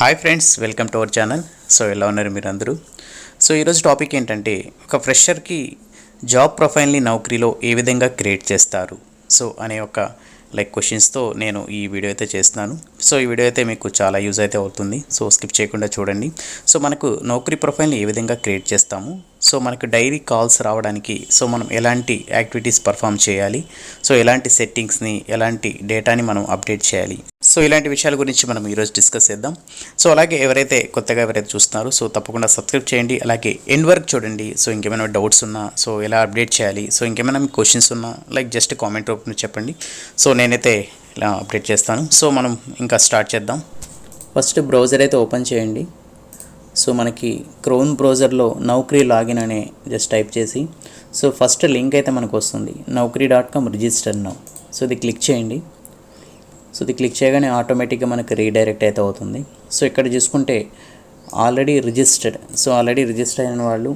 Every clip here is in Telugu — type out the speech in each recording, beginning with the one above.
Hi friends, welcome to our channel. So ఎలా ఉన్నారు మీరు అందరూ? సో ఈరోజు టాపిక్ ఏంటంటే, ఒక ఫ్రెషర్కి జాబ్ ప్రొఫైల్ని నౌకరీలో ఏ విధంగా క్రియేట్ చేస్తారు సో అనే ఒక క్వశ్చన్స్తో నేను ఈ వీడియో అయితే చేస్తున్నాను. సో ఈ వీడియో అయితే మీకు చాలా యూజ్ అయితే అవుతుంది. సో స్కిప్ చేయకుండా చూడండి. సో మనకు నౌకరీ ప్రొఫైల్ని ఏ విధంగా క్రియేట్ చేస్తాము, సో మనకు డైలీ కాల్స్ రావడానికి సో మనం ఎలాంటి యాక్టివిటీస్ పర్ఫామ్ చేయాలి, సో ఎలాంటి సెట్టింగ్స్ని, ఎలాంటి డేటాని మనం అప్డేట్ చేయాలి, సో ఇలాంటి విషయాల గురించి మనం ఈరోజు డిస్కస్ చేద్దాం. సో అలాగే ఎవరైతే చూస్తున్నారో సో తప్పకుండా సబ్స్క్రైబ్ చేయండి. అలాగే ఎండ్ వరకు చూడండి. సో ఇంకేమైనా డౌట్స్ ఉన్నా, సో ఎలా అప్డేట్ చేయాలి, సో ఇంకేమైనా మీకు క్వశ్చన్స్ ఉన్నా జస్ట్ కామెంట్ రూపంలో చెప్పండి. సో నేనైతే ఇలా అప్డేట్ చేస్తాను. సో మనం ఇంకా స్టార్ట్ చేద్దాం. ఫస్ట్ బ్రౌజర్ అయితే ఓపెన్ చేయండి. సో మనకి క్రోమ్ బ్రౌజర్లో నౌకరీ లాగిన్ అనే జస్ట్ టైప్ చేసి, సో ఫస్ట్ లింక్ అయితే మనకు వస్తుంది, naukri.com రిజిస్టర్ నౌ. సో ఇది క్లిక్ చేయండి. సో ఇది క్లిక్ చేయగానే ఆటోమేటిక్గా మనకు రీడైరెక్ట్ అయితే అవుతుంది. సో ఇక్కడ చూసుకుంటే ఆల్రెడీ రిజిస్టర్ అయిన వాళ్ళు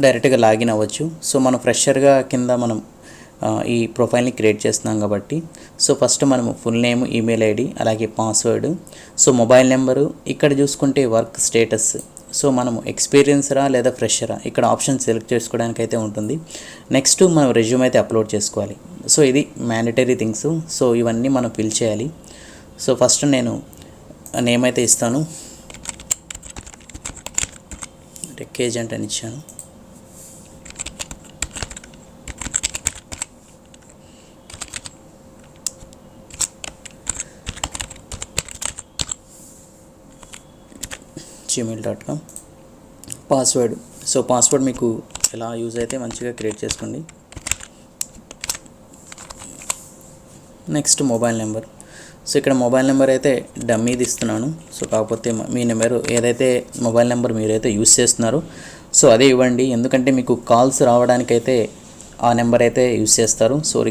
డైరెక్ట్గా లాగిన్ అవ్వచ్చు. సో మనం ఫ్రెషర్గా కింద మనం ఈ ప్రొఫైల్ని క్రియేట్ చేస్తున్నాం కాబట్టి, సో ఫస్ట్ మనము ఫుల్ నేమ్, ఈమెయిల్ ఐడి, అలాగే పాస్వర్డ్, సో మొబైల్ నెంబరు, ఇక్కడ చూసుకుంటే వర్క్ స్టేటస్, సో మనము ఎక్స్పీరియన్సరా లేదా ఫ్రెషరా ఇక్కడ ఆప్షన్ సెలెక్ట్ చేసుకోవడానికి అయితే ఉంటుంది. నెక్స్ట్ మనం రెజ్యూమ్ అయితే అప్లోడ్ చేసుకోవాలి. సో ఇది మ్యాండేటరీ థింగ్స్. సో ఇవన్నీ మనం ఫిల్ చేయాలి. సో ఫస్ట్ నేను నేమ్ అయితే ఇస్తాను, టెక్ ఏజెంట్ అని ఇచ్చాను. gmail.com. పాస్వర్డ్, సో పాస్వర్డ్ మీకు ఎలా యూజ్ అయితే మంచిగా క్రియేట్ చేసుకోండి. Next mobile number. సో ఇక్కడ మొబైల్ నెంబర్ అయితే డమ్మీది ఇస్తున్నాను. సో కాకపోతే మీ నెంబర్ ఏదైతే మొబైల్ నెంబర్ మీరైతే యూజ్ చేస్తున్నారో సో అదే ఇవ్వండి. ఎందుకంటే మీకు కాల్స్ రావడానికైతే ఆ నెంబర్ అయితే యూజ్ చేస్తారు. సో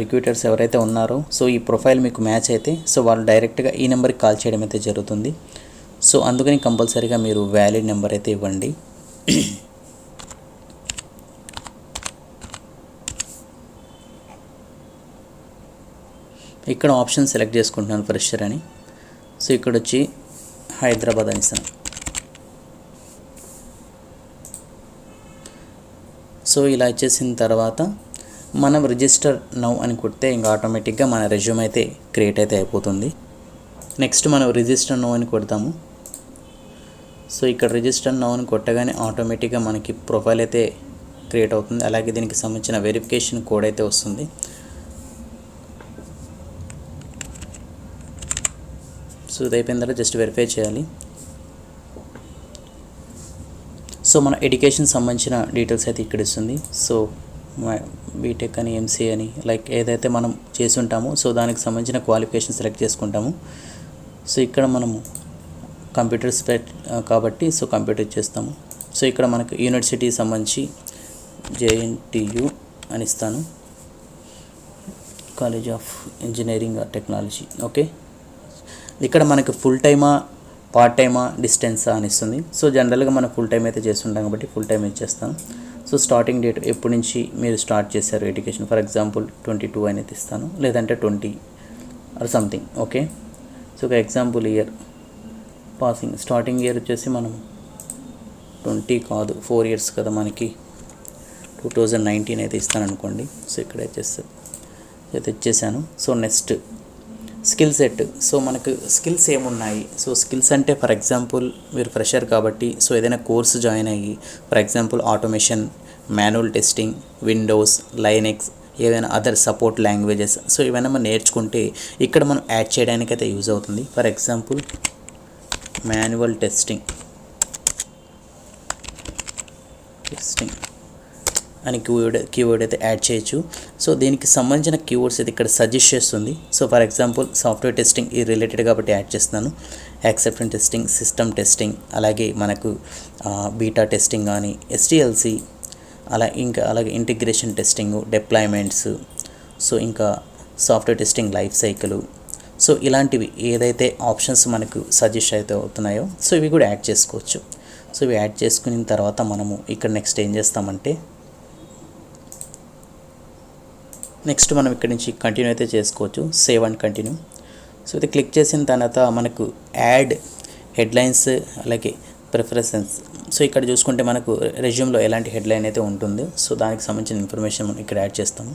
రిక్రూటర్స్ ఎవరైతే ఉన్నారో సో ఈ ప్రొఫైల్ మీకు మ్యాచ్ అయితే సో వాళ్ళు డైరెక్ట్గా ఈ నెంబర్కి కాల్ చేయడం అయితే జరుగుతుంది. సో అందుకని కంపల్సరీగా మీరు వ్యాలిడ్ నెంబర్ అయితే ఇవ్వండి. ఇక్కడ ఆప్షన్ సెలెక్ట్ చేసుకుంటున్నాను ఫ్రెషర్ అని. సో ఇక్కడ వచ్చి హైదరాబాద్ అని ఇస్తాను. సో ఇలా ఇచ్చేసిన తర్వాత మనం రిజిస్టర్ నౌ అని కొడితే ఇంకా ఆటోమేటిక్గా మన రెజ్యూమ్ అయితే క్రియేట్ అయితే అయిపోతుంది. నెక్స్ట్ మనం రిజిస్టర్ నౌ అని కొడతాము. సో ఇక్కడ రిజిస్టర్ నౌ అని కొట్టగానే ఆటోమేటిక్గా మనకి ప్రొఫైల్ అయితే క్రియేట్ అవుతుంది. అలాగే దీనికి సంబంధించిన వెరిఫికేషన్ కోడ్ అయితే వస్తుంది. సో ఇది అయిపోయిన తర్వాత జస్ట్ వెరిఫై చేయాలి. సో మన ఎడ్యుకేషన్ సంబంధించిన డీటెయిల్స్ అయితే ఇక్కడ ఇస్తుంది. సో బీటెక్ అని, ఎంసీఏ అని ఏదైతే మనం చేసి ఉంటామో సో దానికి సంబంధించిన క్వాలిఫికేషన్ సెలెక్ట్ చేసుకుంటాము. సో ఇక్కడ మనము కంప్యూటర్స్ కాబట్టి సో కంప్యూటర్ ఇచ్చేస్తాము. సో ఇక్కడ మనకు యూనివర్సిటీ సంబంధించి JNTU అని ఇస్తాను, college of engineering or technology. Okay, ఇక్కడ మనకు ఫుల్ టైమా, పార్ట్ టైమా, డిస్టెన్సా అని ఇస్తుంది. సో జనరల్గా మనం ఫుల్ టైం అయితే చేస్తుంటాం కాబట్టి ఫుల్ టైం ఇచ్చేస్తాను. సో స్టార్టింగ్ డేట్ ఎప్పటి నుంచి మీరు స్టార్ట్ చేశారు ఎడ్యుకేషన్, ఫర్ ఎగ్జాంపుల్ 22 అనేది ఇస్తాను, లేదంటే 20 ఆర్ సంథింగ్. ఓకే, సో ఒక example year passing, starting year వచ్చేసి మనం 20 కాదు 4 ఇయర్స్ కదా మనకి, 2019 అయితే ఇస్తాను అనుకోండి. సో ఇక్కడ అయితే ఇచ్చేసాను. So next skill set. So మనకు స్కిల్స్ ఏమున్నాయి, సో స్కిల్స్ అంటే ఫర్ ఎగ్జాంపుల్ మీరు ఫ్రెషర్ కాబట్టి సో ఏదైనా కోర్సు జాయిన్ అయ్యి, for example automation, manual testing, Windows, Linux, ఏదైనా అదర్ సపోర్ట్ లాంగ్వేజెస్, సో ఇవన్నీ మనం నేర్చుకుంటే ఇక్కడ మనం యాడ్ చేయడానికి అయితే యూజ్ అవుతుంది. ఫర్ ఎగ్జాంపుల్ మాన్యువల్ టెస్టింగ్ అని కీవర్డ్ అయితే యాడ్ చేయొచ్చు. సో దీనికి సంబంధించిన కీవర్డ్స్ అయితే ఇక్కడ సజెస్ట్ చేస్తుంది. So for example software testing ఈ రిలేటెడ్ కాబట్టి యాడ్ చేస్తున్నాను. యాక్సెప్టెన్స్ టెస్టింగ్, సిస్టమ్ టెస్టింగ్, అలాగే మనకు బీటా టెస్టింగ్ కానీ, SDLC, అలాగే ఇంటిగ్రేషన్ టెస్టింగ్, డిప్లాయ్మెంట్స్, సో ఇంకా software testing life cycle, so ఇలాంటివి ఏదైతే ఆప్షన్స్ మనకు సజెస్ట్ అయితే అవుతున్నాయో సో ఇవి కూడా యాడ్ చేసుకోవచ్చు. సో ఇవి యాడ్ చేసుకున్న తర్వాత మనము ఇక్కడ నెక్స్ట్ ఏం చేస్తామంటే, నెక్స్ట్ మనం ఇక్కడ నుంచి కంటిన్యూ అయితే చేసుకోవచ్చు, సేవ్ అండ్ కంటిన్యూ. సో ఇది క్లిక్ చేసిన తర్వాత మనకు యాడ్ హెడ్లైన్స్ అలాగే ప్రిఫరెన్సెస్. సో ఇక్కడ చూసుకుంటే మనకు రెజ్యూమ్లో ఎలాంటి హెడ్లైన్ అయితే ఉంటుందో సో దానికి సంబంధించిన ఇన్ఫర్మేషన్ మనం ఇక్కడ యాడ్ చేస్తాము.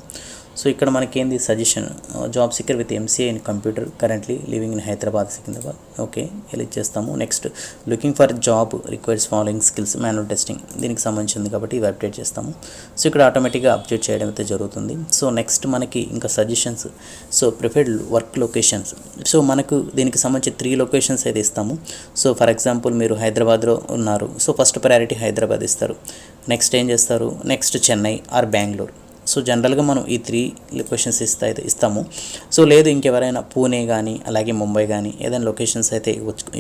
సో ఇక్కడ మనకేంది suggestion, job seeker with MCA in computer currently living in Hyderabad Secunderabad. Okay, ఇలా ఇచ్చేస్తాము. Next looking for job requires following skills, manual testing దీనికి సంబంధించింది కాబట్టి ఇవి అప్డేట్ చేస్తాము. సో ఇక్కడ ఆటోమేటిక్గా అప్డేట్ చేయడం అయితే జరుగుతుంది. సో నెక్స్ట్ మనకి ఇంకా suggestions, so preferred work locations. So మనకు దీనికి సంబంధించి 3 లొకేషన్స్ అయితే ఇస్తాము. సో ఫర్ ఎగ్జాంపుల్ మీరు హైదరాబాద్లో ఉన్నారు, సో ఫస్ట్ ప్రయారిటీ హైదరాబాద్ ఇస్తారు. నెక్స్ట్ ఏం చేస్తారు, next Chennai or Bengaluru. So జనరల్గా మనం ఈ 3 లొకేషన్స్ ఇస్తాము. సో లేదు ఇంకెవరైనా పూణే కానీ అలాగే ముంబై కానీ ఏదైనా లొకేషన్స్ అయితే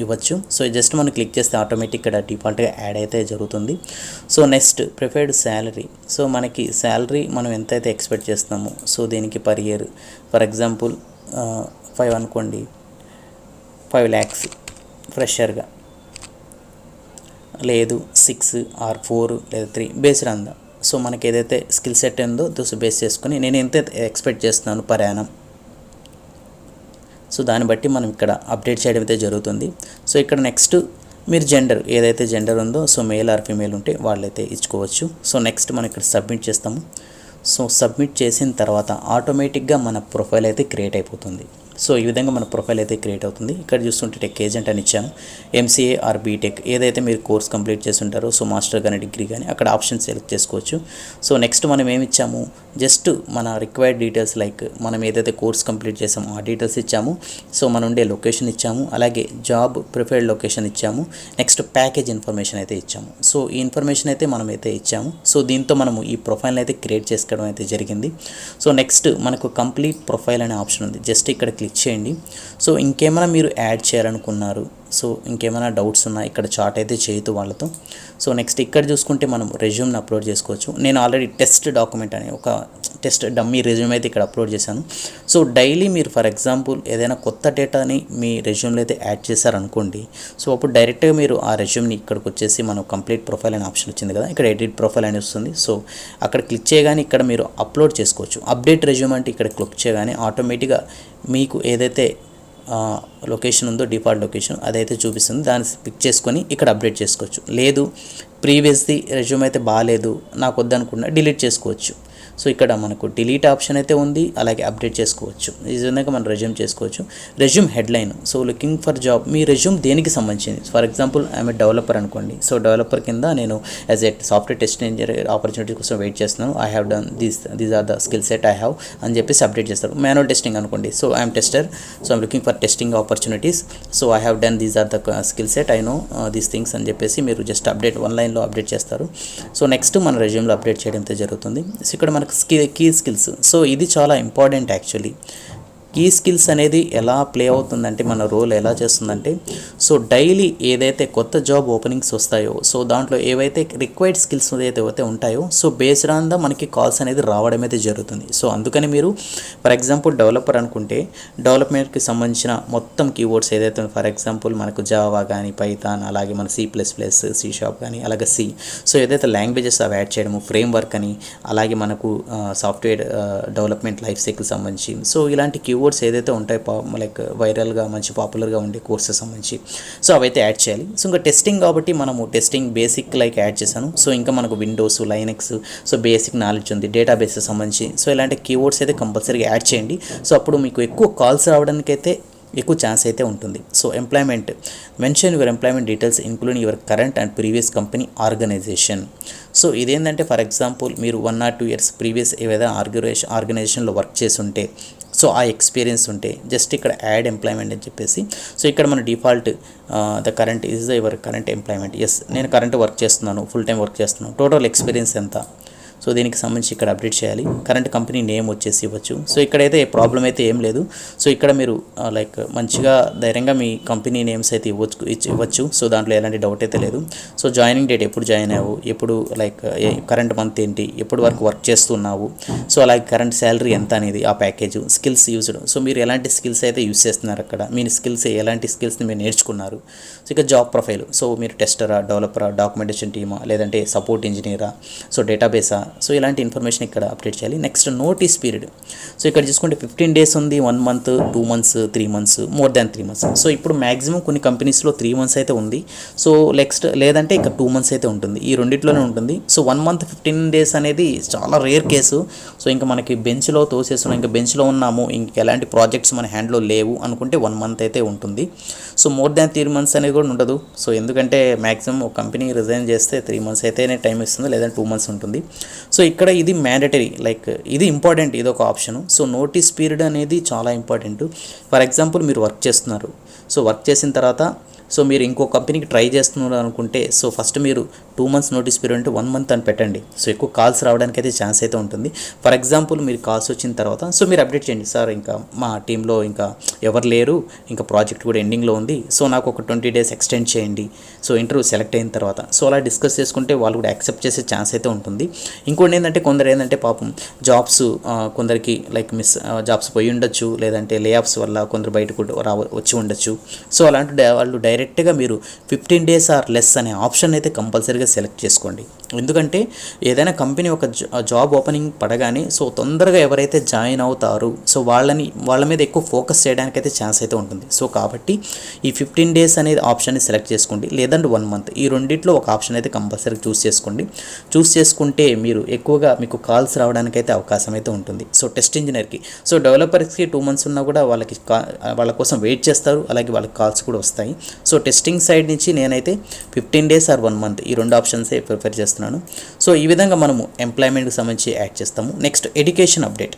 ఇవ్వచ్చు. సో జస్ట్ మనం క్లిక్ చేస్తే ఆటోమేటిక్ ఇక్కడ డిఫాల్ట్గా యాడ్ అయితే జరుగుతుంది. So next preferred salary. So మనకి శాలరీ మనం ఎంతైతే ఎక్స్పెక్ట్ చేస్తామో సో దీనికి పర్ ఇయర్ ఫర్ ఎగ్జాంపుల్ 5 అనుకోండి, 5 lakhs ఫ్రెషర్గా, లేదు 6 ఆర్ 4 లేదా 3 బేస్డ్ ఆన్ ద. సో మనకి ఏదైతే స్కిల్ సెట్ ఉందో దోస్ బేస్ చేసుకొని నేను ఎంత ఎక్స్పెక్ట్ చేస్తున్నాను పర్ యానం, సో దాన్ని బట్టి మనం ఇక్కడ అప్డేట్ చేయడం అయితే జరుగుతుంది. సో ఇక్కడ నెక్స్ట్ మీరు జెండర్ ఏదైతే జెండర్ ఉందో సో మేల్ ఆర్ ఫీమేల్ ఉంటే వాళ్ళైతే ఇచ్చుకోవచ్చు. సో నెక్స్ట్ మనం ఇక్కడ సబ్మిట్ చేస్తాము. సో సబ్మిట్ చేసిన తర్వాత ఆటోమేటిక్గా మన ప్రొఫైల్ అయితే క్రియేట్ అయిపోతుంది. సో ఈ విధంగా మన ప్రొఫైల్ అయితే క్రియేట్ అవుతుంది. ఇక్కడ చూస్తుంటే టెక్ ఏజెంట్ అని ఇచ్చాను. ఎంసీఏ ఆర్ బీటెక్ ఏదైతే మీరు కోర్స్ కంప్లీట్ చేసి ఉంటారో సో మాస్టర్ కానీ డిగ్రీ కానీ అక్కడ ఆప్షన్ సెలెక్ట్ చేసుకోవచ్చు. సో నెక్స్ట్ మనం ఏమి ఇచ్చాము, జస్ట్ మన రిక్వైర్డ్ డీటెయిల్స్ లైక్ మనం ఏదైతే కోర్స్ కంప్లీట్ చేసామో ఆ డీటెయిల్స్ ఇచ్చాము. సో మనం ఉండే లొకేషన్ ఇచ్చాము, అలాగే జాబ్ ప్రిఫర్డ్ లొకేషన్ ఇచ్చాము, నెక్స్ట్ ప్యాకేజ్ ఇన్ఫర్మేషన్ అయితే ఇచ్చాము. సో ఈ ఇన్ఫర్మేషన్ అయితే మనం అయితే ఇచ్చాము. సో దీంతో మనము ఈ ప్రొఫైల్ని అయితే క్రియేట్ చేసుకోవడం అయితే జరిగింది. సో నెక్స్ట్ మనకు కంప్లీట్ ప్రొఫైల్ అనే ఆప్షన్ ఉంది, జస్ట్ ఇక్కడ క్లిక్ చేయండి. సో ఇంకేమైనా మీరు యాడ్ చేయాలనుకున్నారు, సో ఇంకేమైనా డౌట్స్ ఉన్నా ఇక్కడ చాట్ అయితే చేయొద్దు వాళ్ళతో. సో నెక్స్ట్ ఇక్కడ చూసుకుంటే మనం రెజ్యూమ్ని అప్లోడ్ చేసుకోవచ్చు. నేను ఆల్రెడీ టెస్ట్ డాక్యుమెంట్ అని ఒక టెస్ట్ డమ్మీ రెజ్యూమ్ అయితే ఇక్కడ అప్లోడ్ చేశాను. సో డైలీ మీరు ఫర్ ఎగ్జాంపుల్ ఏదైనా కొత్త డేటాని మీ రెజ్యూమ్లో అయితే యాడ్ చేశారనుకోండి, సో అప్పుడు డైరెక్ట్గా మీరు ఆ రెజ్యూమ్ని ఇక్కడికి వచ్చేసి మనం కంప్లీట్ ప్రొఫైల్ అనే ఆప్షన్ వచ్చింది కదా, ఇక్కడ ఎడిట్ ప్రొఫైల్ అని వస్తుంది. సో అక్కడ క్లిక్ చేయగానే ఇక్కడ మీరు అప్లోడ్ చేసుకోవచ్చు. అప్డేట్ రెజ్యూమ్ అంటే ఇక్కడ క్లిక్ చేయగానే ఆటోమేటిక్గా మీకు ఏదైతే లొకేషన్ ఉందో డిఫాల్ట్ లొకేషన్ అదైతే చూపిస్తుంది, దాన్ని పిక్ చేసుకొని ఇక్కడ అప్డేట్ చేసుకోవచ్చు. లేదు ప్రీవియస్ది రెజ్యూమ్ అయితే బాగాలేదు నాకు వద్దనుకున్నా డిలీట్ చేసుకోవచ్చు. సో ఇక్కడ మనకు డిలీట్ ఆప్షన్ అయితే ఉంది, అలాగే అప్డేట్ చేసుకోవచ్చు. ఈ విధంగా మనం రెజ్యూమ్ చేసుకోవచ్చు. Resume headline, so looking for job, మీ రెజ్యూమ్ దేనికి సంబంధించింది. For example I'm a developer అనుకోండి. సో డెవలపర్ కింద నేను as a software test engineer opportunity కోసం వెయిట్ చేస్తున్నాను. I have done these are the skill set I have అని చెప్పేసి అప్డేట్ చేస్తారు. మాన్యువల్ టెస్టింగ్ అనుకోండి, so I'm tester, so I'm looking for testing opportunities, so I have done these are the skill set I no these things అని చెప్పేసి మీరు జస్ట్ అప్డేట్ 1 లైన్లో అప్డేట్ చేస్తారు. సో నెక్స్ట్ మన రెజ్యూమ్లో అప్డేట్ చేయడంతో జరుగుతుంది. సో ఇక్కడ మనకు కీ స్కిల్స్, సో ఇది చాలా ఇంపార్టెంట్ యాక్చువల్లీ. కీ స్కిల్స్ అనేది ఎలా ప్లే అవుతుందంటే మన రోల్ ఎలా చేస్తుందంటే, సో డైలీ ఏదైతే కొత్త జాబ్ ఓపెనింగ్స్ వస్తాయో సో దాంట్లో ఏవైతే రిక్వైర్డ్ స్కిల్స్ ఏదైతే ఉంటాయో సో బేస్డ్ ఆన్ ద మనకి కాల్స్ అనేది రావడం అయితే జరుగుతుంది. సో అందుకని మీరు ఫర్ ఎగ్జాంపుల్ డెవలపర్ అనుకుంటే డెవలప్మెంట్కి సంబంధించిన మొత్తం కీవర్డ్స్ ఏదైతే ఫర్ ఎగ్జాంపుల్ మనకు జావా కానీ పైథాన్ అలాగే మన C++, C# కానీ అలాగే C, సో ఏదైతే లాంగ్వేజెస్ అవి యాడ్ చేయడము, ఫ్రేమ్ వర్క్ అని అలాగే మనకు సాఫ్ట్వేర్ డెవలప్మెంట్ లైఫ్ సైకిల్ సంబంధించి సో ఇలాంటి కీవర్డ్స్ ఏదైతే ఉంటాయో లైక్ వైరల్గా మంచి పాపులర్గా ఉండే కోర్సెస్ సంబంధించి సో అవైతే యాడ్ చేయాలి. సో ఇంకా టెస్టింగ్ కాబట్టి మనము టెస్టింగ్ బేసిక్ లైక్ యాడ్ చేశాను. సో ఇంకా మనకు Windows, Linux, so basic knowledge ఉంది, డేటాబేసెస్ సంబంధించి సో ఇలాంటి కీవర్డ్స్ అయితే కంపల్సరీగా యాడ్ చేయండి. సో అప్పుడు మీకు ఎక్కువ కాల్స్ రావడానికైతే ఎక్కువ ఛాన్స్ అయితే ఉంటుంది. So employment, mention your employment details including your current and previous company organization. So ఇదేంటంటే ఫర్ ఎగ్జాంపుల్ మీరు 1 or 2 years ప్రీవియస్ ఏదైనా ఆర్గనైజేషన్లో వర్క్ చేసి ఉంటే సో ఆ ఎక్స్పీరియన్స్ ఉంటే జస్ట్ ఇక్కడ యాడ్ ఎంప్లాయ్మెంట్ అని చెప్పేసి సో ఇక్కడ మన default the current is your current employment. Yes నేను కరెంట్ వర్క్ చేస్తున్నాను, ఫుల్ టైం వర్క్ చేస్తున్నాను, టోటల్ ఎక్స్పీరియన్స్ ఎంత, సో దీనికి సంబంధించి ఇక్కడ అప్డేట్ చేయాలి. కరెంట్ కంపెనీ నేమ్ వచ్చేసి ఇవ్వచ్చు. సో ఇక్కడైతే ప్రాబ్లం అయితే ఏం లేదు. సో ఇక్కడ మీరు లైక్ మంచిగా ధైర్యంగా మీ కంపెనీ నేమ్స్ అయితే ఇవ్వచ్చు. సో దాంట్లో ఎలాంటి డౌట్ అయితే లేదు. సో జాయినింగ్ డేట్ ఎప్పుడు జాయిన్ అయ్యావు, ఎప్పుడు లైక్ కరెంట్ మంత్ ఏంటి, ఎప్పుడు వరకు వర్క్ చేస్తున్నావు, సో అలాగే కరెంట్ శాలరీ ఎంత అనేది ఆ ప్యాకేజ్, స్కిల్స్ యూజ్డ్, సో మీరు ఎలాంటి స్కిల్స్ అయితే యూజ్ చేస్తున్నారు అక్కడ, మీ స్కిల్స్ ఎలాంటి స్కిల్స్ని మీరు నేర్చుకున్నారు. సో ఇక జాబ్ ప్రొఫైల్, సో మీరు టెస్టరా, డెవలపరా, డాక్యుమెంటేషన్ టీమా, లేదంటే సపోర్ట్ ఇంజనీరా, సో డేటాబేసా, సో ఇలాంటి ఇన్ఫర్మేషన్ ఇక్కడ అప్డేట్ చేయాలి. Next notice period. సో ఇక్కడ చూసుకుంటే 15 days ఉంది, 1 month, 2 months, 3 months, more than 3 months. So ఇప్పుడు మ్యాక్సిమం కొన్ని కంపెనీస్లో 3 months అయితే ఉంది. సో నెక్స్ట్ లేదంటే ఇక 2 months అయితే ఉంటుంది, ఈ రెండిట్లోనే ఉంటుంది. సో 1 month 15 days అనేది చాలా రేర్ కేసు. సో ఇంకా మనకి బెంచ్లో తోసేస్తున్నాం, ఇంకా బెంచ్లో ఉన్నాము, ఇంక ఎలాంటి ప్రాజెక్ట్స్ మన హ్యాండ్లో లేవు అనుకుంటే 1 month అయితే ఉంటుంది. సో మోర్ దాన్ 3 months అనేది కూడా ఉండదు. సో ఎందుకంటే మ్యాక్సిమం ఒక కంపెనీ రిజైన్ చేస్తే 3 months అయితేనే టైం ఇస్తుంది, లేదంటే 2 months ఉంటుంది. సో ఇక్కడ ఇది మ్యాండేటరీ, లైక్ ఇది ఇంపార్టెంట్, ఇది ఒక ఆప్షను. సో నోటీస్ పీరియడ్ అనేది చాలా ఇంపార్టెంట్. ఫర్ ఎగ్జాంపుల్ మీరు వర్క్ చేస్తున్నారు, సో వర్క్ చేసిన తర్వాత సో మీరు ఇంకో కంపెనీకి ట్రై చేస్తున్నారు అనుకుంటే, సో ఫస్ట్ మీరు 2 months నోటీస్ పీరియడ్ అంటే 1 month అని పెట్టండి. సో ఎక్కువ కాల్స్ రావడానికి అయితే ఛాన్స్ అయితే ఉంటుంది. ఫర్ ఎగ్జాంపుల్ మీరు కాల్స్ వచ్చిన తర్వాత సో మీరు అప్డేట్ చేయండి, సార్ ఇంకా మా టీంలో ఇంకా ఎవరు లేరు, ఇంకా ప్రాజెక్ట్ కూడా ఎండింగ్లో ఉంది, సో నాకు ఒక 20 days ఎక్స్టెండ్ చేయండి, సో ఇంటర్వ్యూ సెలెక్ట్ అయిన తర్వాత. సో అలా డిస్కస్ చేసుకుంటే వాళ్ళు కూడా యాక్సెప్ట్ చేసే ఛాన్స్ అయితే ఉంటుంది. ఇంకోటి ఏంటంటే కొందరు ఏంటంటే పాపం జాబ్స్ కొందరికి లైక్ జాబ్స్ పోయి ఉండొచ్చు, లేదంటే లే ఆఫ్స్ వల్ల కొందరు బయటకు వచ్చి ఉండొచ్చు. సో అలాంటి వాళ్ళు డైరెక్ట్గా మీరు 15 days ఆర్ లెస్ అనే ఆప్షన్ అయితే కంపల్సరీగా సెలెక్ట్ చేసుకోండి. ఎందుకంటే ఏదైనా కంపెనీ ఒక జాబ్ ఓపెనింగ్ పడగానే సో తొందరగా ఎవరైతే జాయిన్ అవుతారో సో వాళ్ళ మీద ఎక్కువ ఫోకస్ చేయడానికి అయితే ఛాన్స్ అయితే ఉంటుంది. సో కాబట్టి ఈ 15 days అనేది ఆప్షన్ని సెలెక్ట్ చేసుకోండి, లేదంటే 1 month, ఈ రెండిట్లో ఒక ఆప్షన్ అయితే కంపల్సరీ చూస్ చేసుకోండి. చూస్ చేసుకుంటే మీరు ఎక్కువగా మీకు కాల్స్ రావడానికి అయితే అవకాశం అయితే ఉంటుంది. సో టెస్ట్ ఇంజనీర్కి, సో డెవలపర్స్కి 2 months ఉన్నా కూడా వాళ్ళ కోసం వెయిట్ చేస్తారు, అలాగే వాళ్ళకి కాల్స్ కూడా వస్తాయి. సో టెస్టింగ్ సైడ్ నుంచి నేనైతే 15 days ఆర్ 1 month ఈ రెండు ఆప్షన్సే ప్రిఫర్ చేస్తున్నాను. సో ఈ విధంగా మనము ఎంప్లాయ్మెంట్కి సంబంధించి యాడ్ చేస్తాము. Next education update.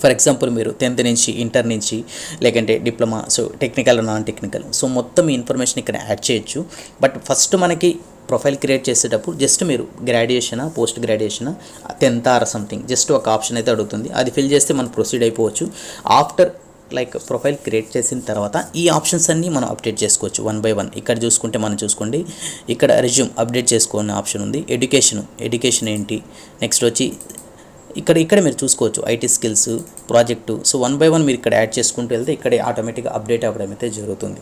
For example మీరు 10th నుంచి, ఇంటర్ నుంచి, లేకంటే diploma, so technical, non technical, so మొత్తం ఈ ఇన్ఫర్మేషన్ ఇక్కడ యాడ్ చేయొచ్చు. బట్ ఫస్ట్ మనకి ప్రొఫైల్ క్రియేట్ చేసేటప్పుడు జస్ట్ మీరు గ్రాడ్యుయేషనా, పోస్ట్ గ్రాడ్యుయేషనా, 10th ఆర్ సంథింగ్ జస్ట్ ఒక ఆప్షన్ అయితే అడుగుతుంది, అది ఫిల్ చేస్తే మనం ప్రొసీడ్ అయిపోవచ్చు. ఆఫ్టర్ లైక్ ప్రొఫైల్ క్రియేట్ చేసిన తర్వాత ఈ ఆప్షన్స్ అన్నీ మనం అప్డేట్ చేసుకోవచ్చు 1 by 1. ఇక్కడ చూసుకుంటే మనం చూసుకోండి, ఇక్కడ రెజ్యూమ్ అప్డేట్ చేసుకోవాలనే ఆప్షన్ ఉంది. ఎడ్యుకేషన్ ఏంటి, నెక్స్ట్ వచ్చి ఇక్కడ మీరు చూసుకోవచ్చు IT skills, project. So 1 by 1 మీరు ఇక్కడ యాడ్ చేసుకుంటూ వెళ్తే ఇక్కడే ఆటోమేటిక్గా అప్డేట్ అవ్వడం అయితే జరుగుతుంది.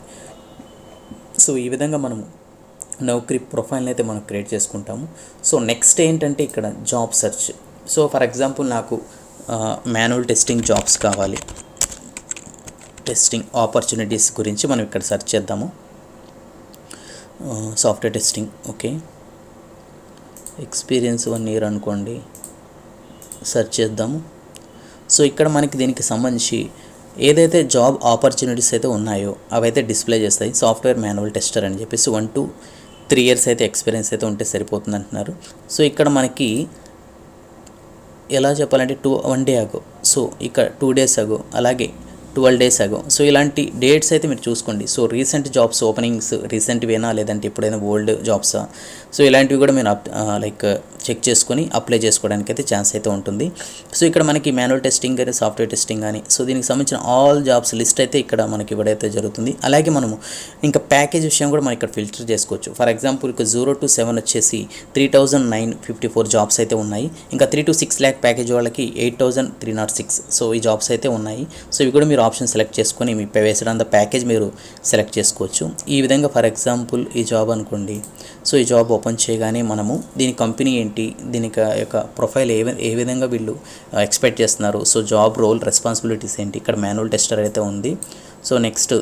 సో ఈ విధంగా మనము నౌకరీ ప్రొఫైల్ని అయితే మనం క్రియేట్ చేసుకుంటాము. సో నెక్స్ట్ ఏంటంటే ఇక్కడ job search. So for example నాకు మాన్యువల్ టెస్టింగ్ జాబ్స్ కావాలి, టెస్టింగ్ ఆపర్చునిటీస్ గురించి మనం ఇక్కడ సెర్చ్ చేద్దాము. Software testing, okay, experience 1 year అనుకోండి, సెర్చ్ చేద్దాము. సో ఇక్కడ మనకి దీనికి సంబంధించి ఏదైతే జాబ్ ఆపర్చునిటీస్ అయితే ఉన్నాయో అవైతే డిస్ప్లే చేస్తాయి. సాఫ్ట్వేర్ మాన్యువల్ టెస్టర్ అని చెప్పేసి 1 to 3 years అయితే ఎక్స్పీరియన్స్ అయితే ఉంటే సరిపోతుంది అంటున్నారు. సో ఇక్కడ మనకి ఎలా చెప్పాలంటే 1 day ago, సో ఇక్కడ 2 days ago, అలాగే 12 days ago. సో ఇలాంటి డేట్స్ అయితే మీరు చూసుకోండి. సో రీసెంట్ జాబ్స్ ఓపెనింగ్స్ రీసెంట్వేనా, లేదంటే ఎప్పుడైనా ఓల్డ్ జాబ్సా, సో ఇలాంటివి కూడా మీరు లైక్ చెక్ చేసుకొని అప్లై చేసుకోవడానికి అయితే ఛాన్స్ అయితే ఉంటుంది. సో ఇక్కడ మనకి మాన్యువల్ టెస్టింగ్ కానీ, సాఫ్ట్వేర్ టెస్టింగ్ కానీ, సో దీనికి సంబంధించిన ఆల్ జాబ్స్ లిస్ట్ అయితే ఇక్కడ మనకి ఇవ్వడైతే జరుగుతుంది. అలాగే మనము ఇంకా ప్యాకేజ్ విషయం కూడా మనం ఇక్కడ ఫిల్టర్ చేసుకోవచ్చు. ఫర్ ఎగ్జాంపుల్ ఇక 0 to 7 వచ్చేసి 3,954 జాబ్స్ అయితే ఉన్నాయి. ఇంకా 3 to 6 lakh ప్యాకేజ్ వాళ్ళకి 8,306. సో ఈ జాబ్స్ అయితే ఉన్నాయి. సో ఇవి కూడా మీరు ఆప్షన్ సెలెక్ట్ చేసుకొని మీ వేసడంత ప్యాకేజ్ మీరు సెలెక్ట్ చేసుకోవచ్చు. ఈ విధంగా ఫర్ ఎగ్జాంపుల్ ఈ జాబ్ అనుకోండి. సో ఈ జాబ్ ఓపెన్ చేయగానే మనము దీని కంపెనీ ఏంటి, దీనికి యొక్క ప్రొఫైల్ ఏ విధంగా వీళ్ళు ఎక్స్పెక్ట్ చేస్తున్నారు, సో జాబ్ రోల్ రెస్పాన్సిబిలిటీస్ ఏంటి, ఇక్కడ మాన్యువల్ టెస్టర్ అయితే ఉంది. So next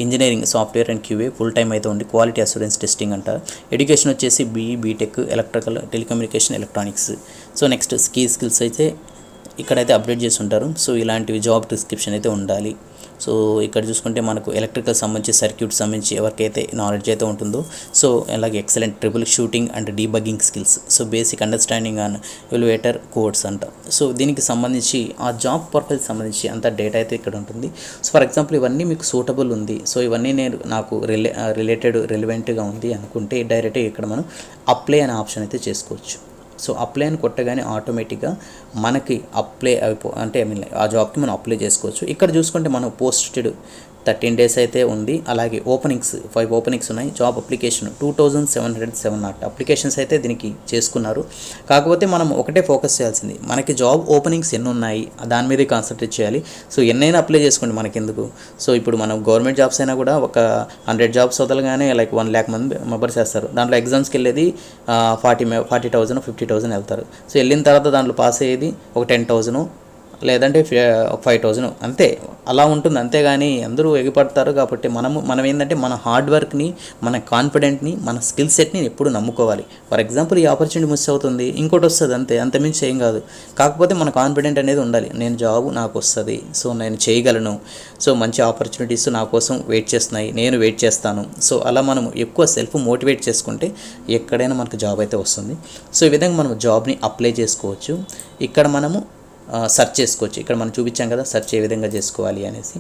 engineering, software and QA full time అయితే ఉంది. క్వాలిటీ అష్యూరెన్స్ టెస్టింగ్ అంటారు. ఎడ్యుకేషన్ వచ్చేసి BTech, electrical, telecommunication, electronics. So next skills అయితే ఇక్కడైతే అప్డేట్ చేసి ఉంటారు. సో ఇలాంటివి జాబ్ డిస్క్రిప్షన్ అయితే ఉండాలి. సో ఇక్కడ చూసుకుంటే మనకు ఎలక్ట్రికల్ సంబంధించి, సర్క్యూట్ సంబంధించి ఎవరికైతే నాలెడ్జ్ అయితే ఉంటుందో, సో అలాగే excellent triple shooting and debugging skills, so basic understanding on elevator codes అంట. సో దీనికి సంబంధించి ఆ జాబ్ ప్రొఫైల్ సంబంధించి అంత డేటా అయితే ఇక్కడ ఉంటుంది. సో ఫర్ ఎగ్జాంపుల్ ఇవన్నీ మీకు సూటబుల్ ఉంది, సో ఇవన్నీ నాకు రిలవెంట్గా ఉంది అనుకుంటే డైరెక్ట్గా ఇక్కడ మనం అప్లై అనే ఆప్షన్ అయితే చేసుకోవచ్చు. సో అప్లై అని కొట్టగానే ఆటోమేటిక్గా మనకి అప్లై అంటే ఆ జాబ్కి మనం అప్లై చేసుకోవచ్చు. ఇక్కడ చూసుకుంటే మనం పోస్టెడ్ 13 డేస్ అయితే ఉంది. అలాగే ఓపెనింగ్స్ 5 ఓపెనింగ్స్ ఉన్నాయి. జాబ్ అప్లికేషన్ 2707 అప్లికేషన్స్ అయితే దీనికి చేసుకున్నారు. కాకపోతే మనం ఒకటే ఫోకస్ చేయాల్సింది, మనకి జాబ్ ఓపెనింగ్స్ ఎన్ని ఉన్నాయి దాని మీదే కాన్సన్ట్రేట్ చేయాలి. సో ఎన్నైనా అప్లై చేసుకోండి, మనకెందుకు. సో ఇప్పుడు మనం గవర్నమెంట్ జాబ్స్ అయినా కూడా ఒక 100 జాబ్స్ వదలగానే లైక్ 1 lakh మంది మెంబర్స్ వేస్తారు. దాంట్లో ఎగ్జామ్స్కి వెళ్ళేది 40,000 50,000 వెళ్తారు. సో వెళ్ళిన తర్వాత దాంట్లో పాస్ అయ్యేది ఒక 10,000 లేదంటే 5,000 అంతే, అలా ఉంటుంది. అంతేగాని అందరూ ఎగిపడతారు. కాబట్టి మనం ఏంటంటే మన హార్డ్ వర్క్ని, మన కాన్ఫిడెంట్ని, మన స్కిల్ సెట్ని ఎప్పుడు నమ్ముకోవాలి. ఫర్ ఎగ్జాంపుల్ ఈ ఆపర్చునిటీ మిస్ అవుతుంది, ఇంకోటి వస్తుంది, అంతమించి ఏం కాదు. కాకపోతే మన కాన్ఫిడెంట్ అనేది ఉండాలి. నేను జాబ్ నాకు వస్తుంది, సో నేను చేయగలను, సో మంచి ఆపర్చునిటీస్ నా కోసం వెయిట్ చేస్తున్నాయి, నేను వెయిట్ చేస్తాను. సో అలా మనం ఎక్కువ సెల్ఫ్ మోటివేట్ చేసుకుంటే ఎక్కడైనా మనకు జాబ్ అయితే వస్తుంది. సో ఈ విధంగా మనం జాబ్ని అప్లై చేసుకోవచ్చు. ఇక్కడ మనము సెర్చ్ చేసుకోవచ్చు. ఇక్కడ మనం చూపించాం కదా సెర్చ్ ఏ విధంగా చేసుకోవాలి అనేసి.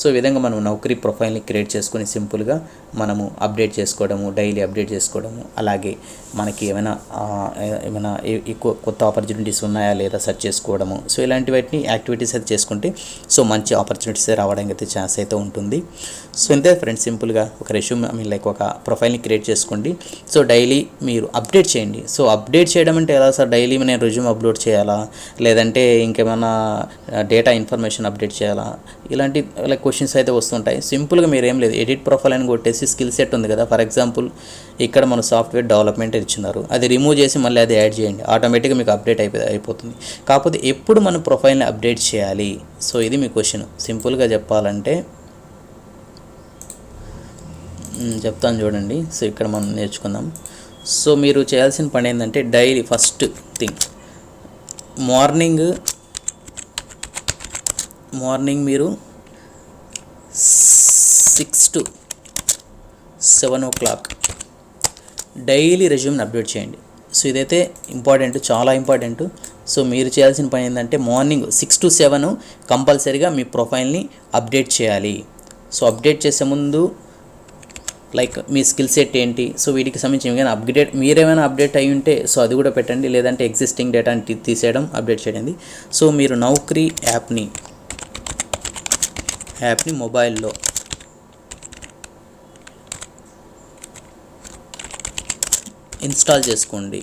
సో ఈ విధంగా మనం నౌకరీ ప్రొఫైల్ని క్రియేట్ చేసుకొని సింపుల్గా మనము అప్డేట్ చేసుకోవడము, డైలీ అప్డేట్ చేసుకోవడము, అలాగే మనకి ఏమైనా ఎక్కువ కొత్త ఆపర్చునిటీస్ ఉన్నాయా లేదా సెర్చ్ చేసుకోవడము. సో ఇలాంటి వాటిని యాక్టివిటీస్ అయితే చేసుకుంటే సో మంచి ఆపర్చునిటీస్ రావడానికి అయితే ఛాన్స్ అయితే ఉంటుంది. సో అంతే ఫ్రెండ్స్, సింపుల్గా ఒక రెజ్యూమ్ లైక్ ఒక ప్రొఫైల్ని క్రియేట్ చేసుకోండి. సో డైలీ మీరు అప్డేట్ చేయండి. సో అప్డేట్ చేయడం అంటే ఎలా సార్, డైలీ నేను రెజ్యూమ్ అప్లోడ్ చేయాలా, లేదంటే ఇంకేమైనా డేటా ఇన్ఫర్మేషన్ అప్డేట్ చేయాలా, ఇలాంటి లైక్ క్వశ్చన్స్ అయితే వస్తుంటాయి. సింపుల్గా మీరు ఏం లేదు, ఎడిట్ ప్రొఫైల్ అని కొట్టేసి స్కిల్ సెట్ ఉంది కదా, ఫర్ ఎగ్జాంపుల్ ఇక్కడ మన సాఫ్ట్వేర్ డెవలప్మెంట్ ఇచ్చినారు, అది రిమూవ్ చేసి మళ్ళీ అది యాడ్ చేయండి, ఆటోమేటిక్గా మీకు అప్డేట్ అయిపోతుంది. కాకపోతే ఎప్పుడు మన ప్రొఫైల్ని అప్డేట్ చేయాలి, సో ఇది మీ క్వశ్చన్. సింపుల్గా చెప్పాలంటే చెప్తాను చూడండి. సో ఇక్కడ మనం నేర్చుకుందాం. సో మీరు చేయాల్సిన పని ఏంటంటే డైలీ ఫస్ట్ థింగ్ మార్నింగ్ మీరు 6 to 7 o'clock డైలీ రెజ్యూమ్ని అప్డేట్ చేయండి. సో ఇదైతే ఇంపార్టెంట్, చాలా ఇంపార్టెంట్. సో మీరు చేయాల్సిన పని ఏంటంటే మార్నింగ్ 6 to 7 కంపల్సరీగా మీ ప్రొఫైల్ని అప్డేట్ చేయాలి. సో అప్డేట్ చేసే ముందు లైక్ మీ స్కిల్ సెట్ ఏంటి, సో వీటికి సంబంధించి ఏమైనా మీరేమైనా అప్డేట్ అయ్యి ఉంటే సో అది కూడా పెట్టండి, లేదంటే ఎగ్జిస్టింగ్ డేటాని తీసేయడం, అప్డేట్ చేయండి. సో మీరు నౌకరీ యాప్ని మొబైల్లో ఇన్స్టాల్ చేసుకోండి.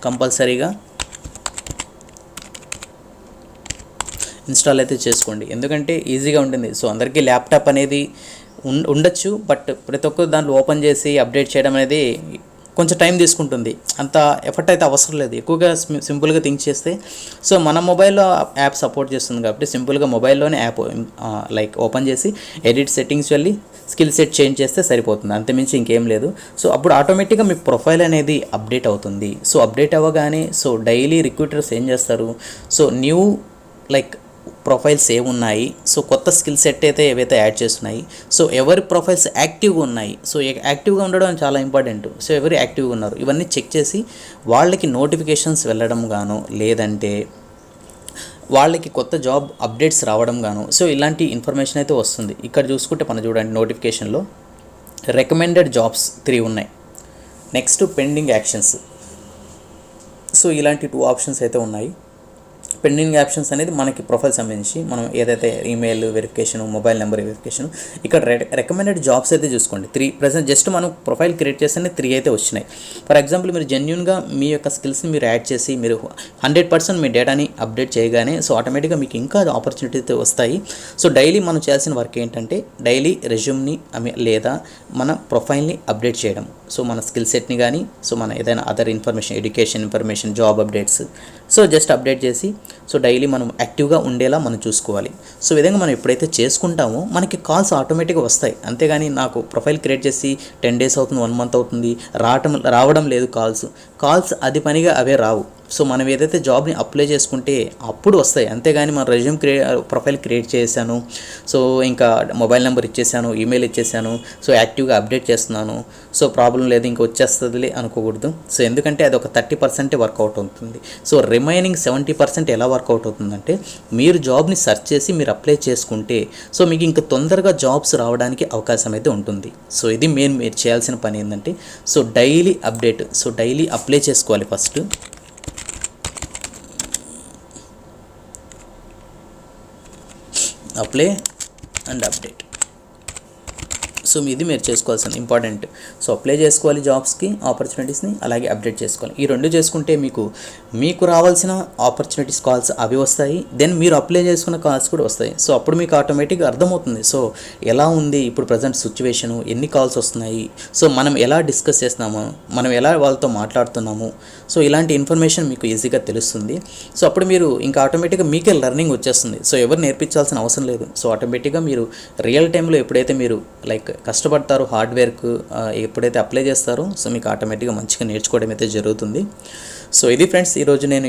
కంపల్సరీగా ఇన్స్టాల్ అయితే చేసుకోండి, ఎందుకంటే ఈజీగా ఉంటుంది. సో అందరికీ ల్యాప్టాప్ అనేది ఉండొచ్చు, బట్ ప్రతి ఒక్కరు దాంట్లో ఓపెన్ చేసి అప్డేట్ చేయడం అనేది కొంచెం టైం తీసుకుంటుంది. అంత ఎఫర్ట్ అయితే అవసరం లేదు, ఎక్కువగా సింపుల్గా థింక్ చేస్తే. సో మన మొబైల్లో యాప్ సపోర్ట్ చేస్తుంది కాబట్టి సింపుల్గా మొబైల్లోనే యాప్ లైక్ ఓపెన్ చేసి ఎడిట్ సెట్టింగ్స్ వెళ్ళి స్కిల్ సెట్ చేంజ్ చేస్తే సరిపోతుంది, అంతమించి ఇంకేం లేదు. సో అప్పుడు ఆటోమేటిక్గా మీ ప్రొఫైల్ అనేది అప్డేట్ అవుతుంది. సో అప్డేట్ అవ్వగానే సో డైలీ రిక్రూటర్స్ ఏం చేస్తారు, సో న్యూ లైక్ ప్రొఫైల్స్ ఏమున్నాయి, సో కొత్త స్కిల్ సెట్ అయితే ఏవైతే యాడ్ చేస్తున్నాయి, సో ఎవరి ప్రొఫైల్స్ యాక్టివ్గా ఉన్నాయి, సో యాక్టివ్గా ఉండడం చాలా ఇంపార్టెంట్. సో ఎవరు యాక్టివ్గా ఉన్నారు ఇవన్నీ చెక్ చేసి వాళ్ళకి నోటిఫికేషన్స్ వెళ్ళడం గాను, లేదంటే వాళ్ళకి కొత్త జాబ్ అప్డేట్స్ రావడం గాను, సో ఇలాంటి ఇన్ఫర్మేషన్ అయితే వస్తుంది. ఇక్కడ చూసుకుంటే మనం చూడండి నోటిఫికేషన్లో రికమెండెడ్ జాబ్స్ 3 ఉన్నాయి. Next pending actions. సో ఇలాంటి 2 ఆప్షన్స్ అయితే ఉన్నాయి. పెండింగ్ ఆప్షన్స్ అనేది మనకి ప్రొఫైల్ సంబంధించి మనం ఏదైతే email verification, mobile number verification. ఇక్కడ రికమెండెడ్ జాబ్స్ అయితే చూసుకోండి 3 ప్రజెంట్ జస్ట్ మనం ప్రొఫైల్ క్రియేట్ చేస్తేనే 3 అయితే వచ్చినాయి. ఫర్ ఎగ్జాంపుల్ మీరు జెన్యూన్గా మీ యొక్క స్కిల్స్ని మీరు యాడ్ చేసి మీరు 100% మీ డేటాని అప్డేట్ చేయగానే సో ఆటోమేటిక్గా మీకు ఇంకా ఆపర్చునిటీ అయితే వస్తాయి. సో డైలీ మనం చేయాల్సిన వర్క్ ఏంటంటే డైలీ రెజ్యూమ్ని లేదా మన ప్రొఫైల్ని అప్డేట్ చేయడం. సో మన స్కిల్ సెట్ని కానీ, సో మన ఏదైనా other information, education information, job updates, so just update చేసి సో డైలీ మనం యాక్టివ్గా ఉండేలా మనం చూసుకోవాలి. సో ఈ విధంగా మనం ఎప్పుడైతే చేసుకుంటామో మనకి కాల్స్ ఆటోమేటిక్గా వస్తాయి. అంతేగాని నాకు ప్రొఫైల్ క్రియేట్ చేసి 10 days అవుతుంది, 1 month అవుతుంది, రావడం లేదు కాల్స్ అది పనిగా అవే రావు. సో మనం ఏదైతే జాబ్ని అప్లై చేసుకుంటే అప్పుడు వస్తాయి, అంతేగాని మన రెజ్యూమ్ ప్రొఫైల్ క్రియేట్ చేశాను, సో ఇంకా మొబైల్ నెంబర్ ఇచ్చేసాను, ఈమెయిల్ ఇచ్చేసాను, సో యాక్టివ్గా అప్డేట్ చేస్తున్నాను, సో ప్రాబ్లం లేదు ఇంకా వచ్చేస్తుందిలే అనుకోకూడదు. సో ఎందుకంటే అది ఒక 30% వర్కౌట్ అవుతుంది. సో రిమైనింగ్ 70% ఎలా వర్కౌట్ అవుతుందంటే మీరు జాబ్ని సెర్చ్ చేసి మీరు అప్లై చేసుకుంటే సో మీకు ఇంకా తొందరగా జాబ్స్ రావడానికి అవకాశం అయితే ఉంటుంది. సో ఇది మీరు చేయాల్సిన పని ఏంటంటే so daily update, so daily apply చేసుకోవాలి first. Apply and update. So ఇది మీరు చేసుకోవాల్సిన ఇంపార్టెంట్. సో అప్లై చేసుకోవాలి జాబ్స్కి, ఆపర్చునిటీస్ని, అలాగే అప్డేట్ చేసుకోవాలి. ఈ రెండు చేసుకుంటే మీకు రావాల్సిన ఆపర్చునిటీస్ కాల్స్ అవి వస్తాయి, దెన్ మీరు అప్లై చేసుకున్న కాల్స్ కూడా వస్తాయి. సో అప్పుడు మీకు ఆటోమేటిక్గా అర్థమవుతుంది సో ఎలా ఉంది ఇప్పుడు ప్రజెంట్ సిచ్యువేషను, ఎన్ని కాల్స్ వస్తున్నాయి, సో మనం ఎలా డిస్కస్ చేస్తున్నాము, మనం ఎలా వాళ్ళతో మాట్లాడుతున్నాము, సో ఇలాంటి ఇన్ఫర్మేషన్ మీకు ఈజీగా తెలుస్తుంది. సో అప్పుడు మీరు ఇంకా ఆటోమేటిక్గా మీకే లెర్నింగ్ వచ్చేస్తుంది. సో ఎవరు నేర్పించాల్సిన అవసరం లేదు. సో ఆటోమేటిక్గా మీరు రియల్ టైంలో ఎప్పుడైతే మీరు లైక్ కష్టపడతారో హార్డ్వేర్కు, ఎప్పుడైతే అప్లై చేస్తారో సో మీకు ఆటోమేటిక్గా మంచిగా నేర్చుకోవడం అయితే జరుగుతుంది. సో ఇది ఫ్రెండ్స్ ఈరోజు నేను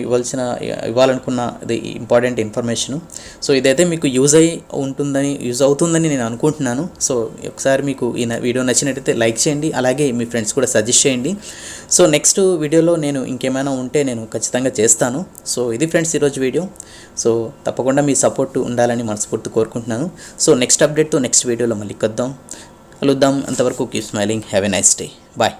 ఇవ్వాలనుకున్న ఇది ఇంపార్టెంట్ ఇన్ఫర్మేషను. సో ఇదైతే మీకు యూజ్ అవుతుందని నేను అనుకుంటున్నాను. సో ఒకసారి మీకు ఈ వీడియో నచ్చినట్టయితే లైక్ చేయండి, అలాగే మీ ఫ్రెండ్స్ కూడా సజెస్ట్ చేయండి. సో నెక్స్ట్ వీడియోలో నేను ఇంకేమైనా ఉంటే నేను ఖచ్చితంగా చేస్తాను. సో ఇది ఫ్రెండ్స్ ఈరోజు వీడియో. సో తప్పకుండా మీ సపోర్ట్ ఉండాలని మనస్ఫూర్తి కోరుకుంటున్నాను. సో నెక్స్ట్ అప్డేట్తో నెక్స్ట్ వీడియోలో మళ్ళీ కలుద్దాం. అంతవరకు keep smiling. Have a nice day. Bye.